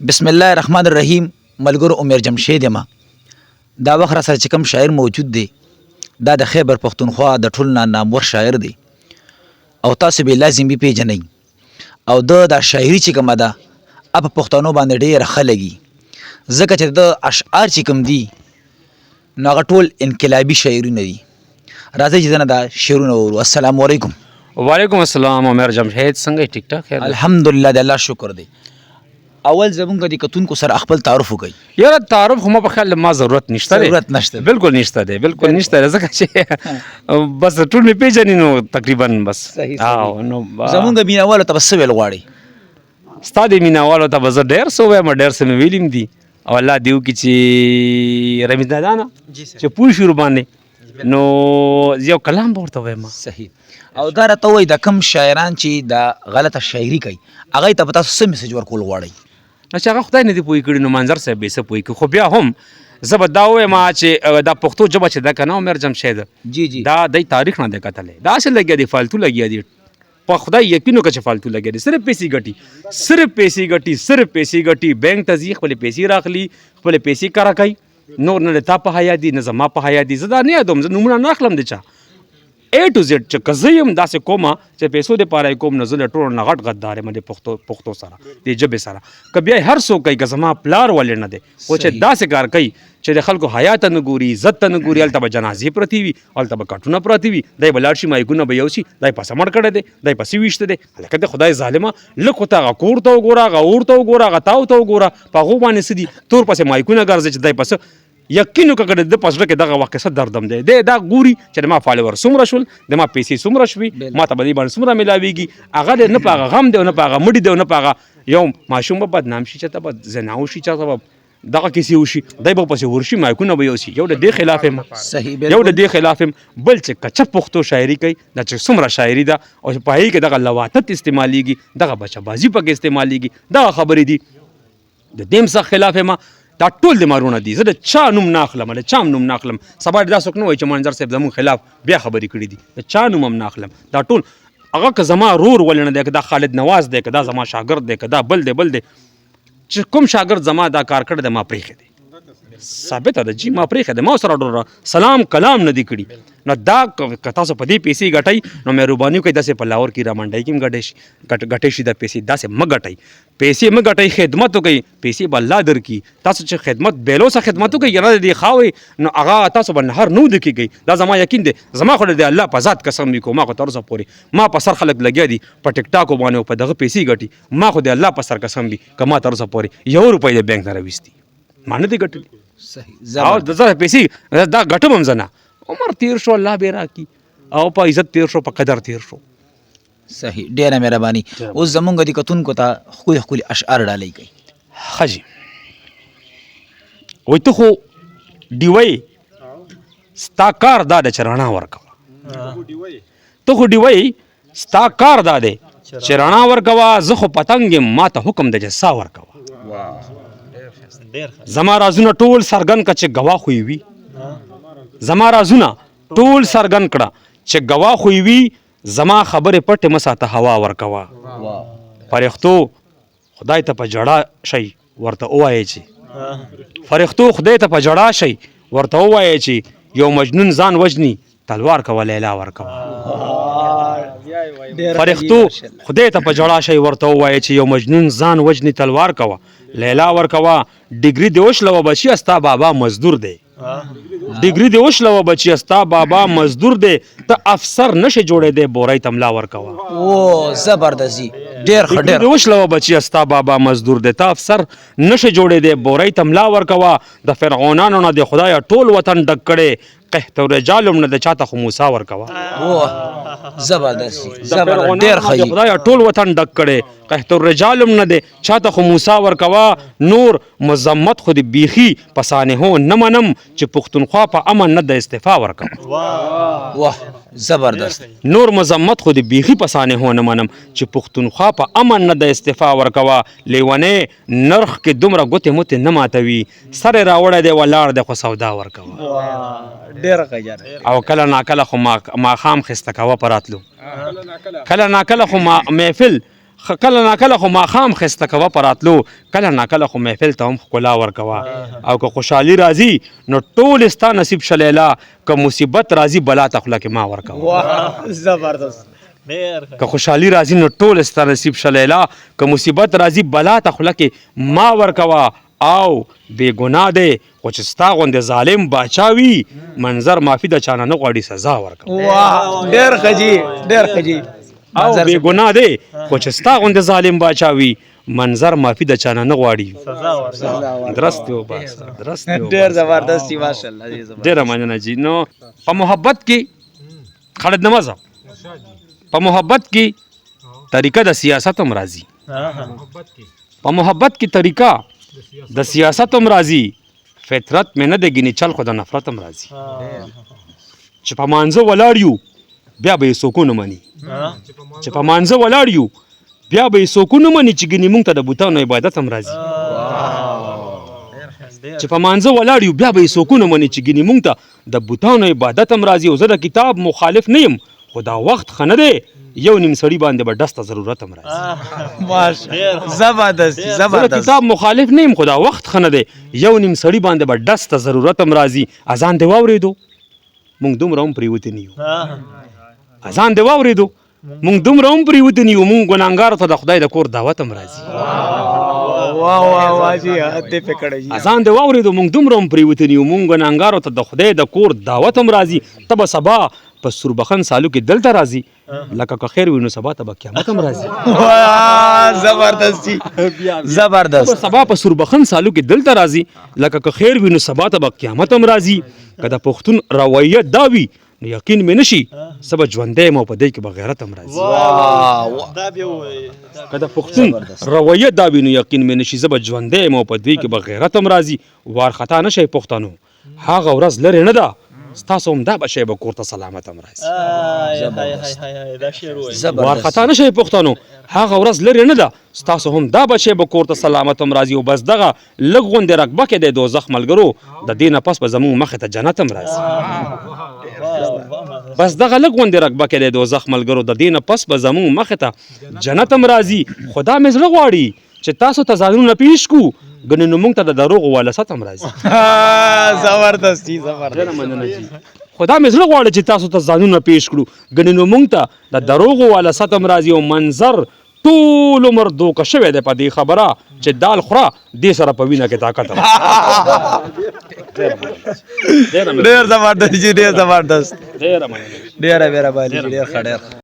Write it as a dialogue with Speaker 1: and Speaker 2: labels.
Speaker 1: بسم الله الرحمن الرحیم. ملګرو عمر جمشید یم. دا وخت را سره چې کوم شاعر موجود دی دا د خیبر پښتونخوا د ټول نامور شاعر دی او تاسو به لازم پیژنئ او دا شاعري چې کومه ده په پښتنو باندې ډېره ښه لګي ځکه چې د اشعار چې کوم دي نو هغه ټول انقلابي شاعرونه دي. راځئ چې دنه دا شعرونه وورو. السلام علیکم.
Speaker 2: وعلیکم السلام. عمر جمشید څنګه ټیک ټاک خیر؟
Speaker 1: الحمدلله د الله شکر دی. اول زمونږ د کتونکو سره خپل تعارف وکړئ.
Speaker 2: یاره تعارف خو ما په خیال ما ضرورت نشته دی.
Speaker 1: ضرورت نشته.
Speaker 2: بالکل نشته دی. بالکل نشته دی ځکه چې بس ټول مې پیژنې نو تقریبا بس.
Speaker 1: نو زمونږ مینهوالو ته به څه ویل غواړئ؟
Speaker 2: ستا د مینهوالو ته به زه ډېر څه ووایم، ډېر څه مې ویلي دي او الله دې وکړي چې رمیز دادا نه چې پوه شي ورباندې نو یو کلام به ورته ووایم.
Speaker 1: صحیح. او دا راته ووایي دا کوم شاعران چې دا غلطه شاعري کوي هغوی ته به تاسو څه میسج ورکول غواړئ؟
Speaker 2: چې هغه خدای نه دي پوه کړي نو منظر صاحب به څه پوه کړي، خو بیا هم زه به دا ووایم چې دا پښتو ژبه چې ده که نه عمر جمشید دا دی تاریخ نه دی کتلی، دا هسې لګیا دي فالتو لګیا دي. په خدای یقین وکړه چې فالتو لګیا دي، صرف پیسې ګټي، صرف پیسې ګټي، صرف پیسې ګټي. بینک ته ځي خپلې پیسې راخلي، خپلې پیسې کاره کوي، نور نه د تا په حیا دي نه زما په حیا دي. زه دا نه یادوم، زه نومونه نه اخلم د چا A to Z چې که زه یم داسې کومه چې پیسو دپاره یې کوم نو زه له ټولو نه غټ غدار یم د پښتو سره د ژبې سره. که بیا هر څوک کوي که زما پلار ولې نه دی خو چې داسې کار کوي چې د خلکو حیا ته نه ګوري، عزت ته نه ګوري، هلته به جنازې پرتې وي، هلته به کټونه پراته وي، دی به لاړ شي مایکونه به یوسي، دی پسه مړ کړی دی، دی پسې ویشته دی. هلکه د خدای ظالمه لږ خو ته هغه کور ته وګوره، هغه اور ته وګوره، هغه تاو ته وګوره، په هغو باندې څه دي تور پسې مایکونه ګرځي چې دی پسه یقین وکړه د په زړه کې دغه وخت څه دردم دی. دی دا ګوري چې د ما فالوور څومره شول، د ما پیسې څومره شوي، ما ته به دې باندې څومره میلاویږي. هغه دی نه په هغه غم دی او نه په هغه مړي دی او نه په هغه یو ماشوم به بدنام شي، چاته به زنا وشي، چاته به دغه کیسې وشي، دی به پسې ورشي مایکونه به یوسي. یو د دې خلاف یم، یو د دې خلاف یم. بل چې کچه پښتو شاعري کوي دا چې څومره شاعري ده او چې په هغې کې دغه لواطت استعمالیږي، دغه بچه بازي پکې استعمالیږي، دغه خبرې دي. د دې هم سخت خلاف یم. دا ټول د مارونه دي، زه د چا نوم نه اخلم، د چا نوم نه اخلم. سبا دا څوک نه وایي چې منظر صاحب زموږ خلاف بیا خبرې کړي دي، د چا نوم هم نه اخلم. دا ټول هغه که زما رور ولې نه دی، که دا خالد نواز دی، که دا زما شاګرد دی، که دا بل دی چې کوم شاګرد زما دا کار کړی دی ما پرېښی دی، ثابته ده جی ما پرېښی دی، ما سره ډېر سلام کلام نه دی کړي. نو دا که تاسو په دې پیسې ګټئ نو مهرباني وکړئ داسې په لاهور کې رامنډۍ کې هم ګټی شي دا پیسې، داسې مه ګټئ. پیسې مه ګټئ، خدمت وکړئ، پیسې به الله درکړي. تاسو چې خدمت بیلو څخه خدمت وکړئ یا نه د دې خواوئ نو هغه تاسو به نهر نه ودکېږئ. دا زما یقین دی، زما خو د الله په ذات قسم وي، ما خو تر اوسه پورې ما په سر خلک لګیا دي په ټیک ټاکو باندې او په دغه پیسې ګټي، ما خو د الله په سر قسم وي که ما تر اوسه پورې 1 روپۍ د بینک نه راویستي ما نه دي ګټلي. او د زه پیسې دا ګټم هم زه نه. عمر تیر شو، الله به راکړي، او په عزت تیر شو، په قدر تیر شو.
Speaker 1: صحیح، ډېره مهرباني. اوس زمونږ د کتونکو ته ښکلي ښکلي اشعار ډالۍ کوي.
Speaker 2: ښه جي وایي ته خو ډیوی ستا کار دا ده چې رڼا ورکوه، ته خو ډیوی ستا کار دا دی چې رڼا ورکوه، زه خو پتنګ یم ما ته حکم ده چې سا ورکوه. زما رازونه ټول څرګند کړه چې ګواه خو یې وي، زما رازونه ټول څرګند کړه چې ګواه خو یې وي، زما خبرې پټې مه ساته هوا ورکوه. فرښتو خدای ته په جړا شئ ورته ووایئ چې فرښتو خدای ته په جړا شئ ورته ووایئ چې یو مجنون ځان وژني تلوار کوه لیلا ورکوه. فرښتو خدای ته په جړا شئ ورته ووایئ چې یو مجنون ځان وژني تلوار کوه لیلا ورکوه. ډیګري دې وشلوه بچیه ستا بابا مزدور دی، ډیګري دې وشلوه بچیه ستا بابا مزدور دی، ته افسر نشې جوړېدی بورۍ تملا ورکوه.
Speaker 1: او زبردستي، ډېر ښه، ډېر
Speaker 2: وشلوه بچیه ستا بابا مزدور دی، ته افسر نشې جوړېدی بورۍ تملا ورکوه. د فرعونانو نه د خدایه ټول وطن ډک کړی، قحط و رجال هم نه د چاته خو موسی ورکوه.
Speaker 1: زبردستي، ډېر ښه،
Speaker 2: د خدایه ټول وطن ډک کړی، قحط و رجال هم نه دی چاته خو موسی ورکوه. نور مذمت خو د بیخي په سانحو نه منم چې پښتونخوا په امن نه د استعفا ورکوه.
Speaker 1: واه زبردست.
Speaker 2: نور مذمت خو د بیخي په سانحو نه منم چې پښتونخوا په امن نه د استعفا ورکوه. لیونې نرخ کې دومره ګوتې متې نه ماتوي، سر یې راوړی دی ولاړ دی خو سودا ورکوه.
Speaker 1: ډېر ښه.
Speaker 2: او کله ناکله خو ماښام خسته کوه په راتلو، کله ناکله خو محفل کله ناکله خو ماښام ښایسته کوه په راتلو، کله ناکله خو محفل ته هم ښکلا ورکوه. او که خوشحالي راځي نو ټول ستا نصیب شه لیلا، که مصیبت راځي بلا ته خوله کې ما ورکوه.
Speaker 3: زبردست.
Speaker 2: که خوشحالي راځي نو ټول ستا نصیب شه لیلا، که مصیبت راځي بلا ته خوله کې ما ورکوه. او بې ګناه دی خو چې ستا غوندې ظالم باچا وي، منظر معافي د چانه نه غواړي سزا ورکوه.
Speaker 3: واه ډېر ښه جي، ډېر ښه جي.
Speaker 2: او بې ګناه دی خو چې ستا غوندې ظالم باچا وي، منظر معافي د چانه نه غواړي درست دی وباسه، درست دی.
Speaker 3: ډېر زبردست جي، ماشاءالله.
Speaker 2: ډېره مننه جي. نو په محبت کې خالد نمازه، په محبت کې طریقه د سیاست هم راځي، په محبت کې طریقه د سیاست هم راځي. فطرت مې نه دی ګینې چل خو د نفرت هم راځي. چې په مانځه ولاړ یو بیا به یې څوک ونه مني، چې په مانځه ولاړ یو بیا به یې څوک ونه مني، چې ګینې مونږ ته د بوتانو عبادت هم راځي. چې په مانځه ولاړ یو بیا به یې څوک ونه مني، چې ګینې مونږ ته د بوتانو عبادت هم راځي. او زه د کتاب مخالف نه یم خو دا وخت ښه نه دی، یو نیم سړي باندې به ډس ته ضرورت هم راځي.
Speaker 3: ماشاءالله زبردست
Speaker 2: زه د
Speaker 3: زبردست.
Speaker 2: کتاب مخالف نه یم خو دا وخت ښه نه دی، یو نیم سړي باندې به ډس ته ضرورت هم راځي. اذان دې واورېدو مونږ دومره هم پرېوتې نه یو، اذان دې واورېدو مونږ دومره هم پرېوتې نه یو، مونږ ګناهګارو ته د خدای د کور دعوت هم راځي.
Speaker 3: واه واه واه جي، حد په کړه جي.
Speaker 2: اذان دې واورېدو مونږ دومره هم پرېوتې نه یو، مونږ ګناهګارو ته د خدای د کور دعوت هم راځي. ته به سبا په سوربخن سالو کې دلته راځي، لکه که خیر وي نو سبا ته به قیامت هم راځي.
Speaker 3: واه زبردست جي، زبردست.
Speaker 2: سبا په سوربخن سالو کې دلته راځي، لکه که خیر وي نو سبا ته به قیامت هم راځي. که د پښتون رویت دا وي نو یقین مې نشي زه به ژوندی یم او په دې کې به غیرت هم راځي. که د پښتون رویت دا وي نو یقین مې نشي زه به ژوندی یم او په دې کې به غیرت هم راځي. وارخطا نه شئ پښتنو، هغه ورځ لرې نه ده ستاسو هم دا بچی به کور ته سلامت هم راځي. وارخطا نه شئ پښتنو، هغه ورځ لرې نه ده ستاسو هم دا بچی به کور ته سلامت هم راځي. او بس دغه لږ غوندې رقبه کې دی دوزخ ملګرو، د دې نه پس به زموږ مخې ته جنت هم راځي. بس دغه لږ غوندې رقبه کې دی دوزخ ملګرو، د دې نه پس به زموږ مخې ته جنت هم راځي. خدا مې زړه غواړي چې تاسو ته ځانونه پیش کړو، ګنې نو مونږ ته د دروغو والست هم راځي.
Speaker 3: زبردست جي، زبردست.
Speaker 2: خدا مې زړه غواړي چې تاسو ته ځانونه پیش کړو، ګنې نو مونږ ته د دروغو والست هم راځي. او منظر ټول عمر دوکه شوی دی په دې خبره چې دال خوره دې سره په وینه کې طاقت هم.
Speaker 3: ډېر زبردست جي، ډېر زبردست.
Speaker 2: ډېره مننه.
Speaker 3: ډېره مهرباني، ډېر ښه، ډېر ښه.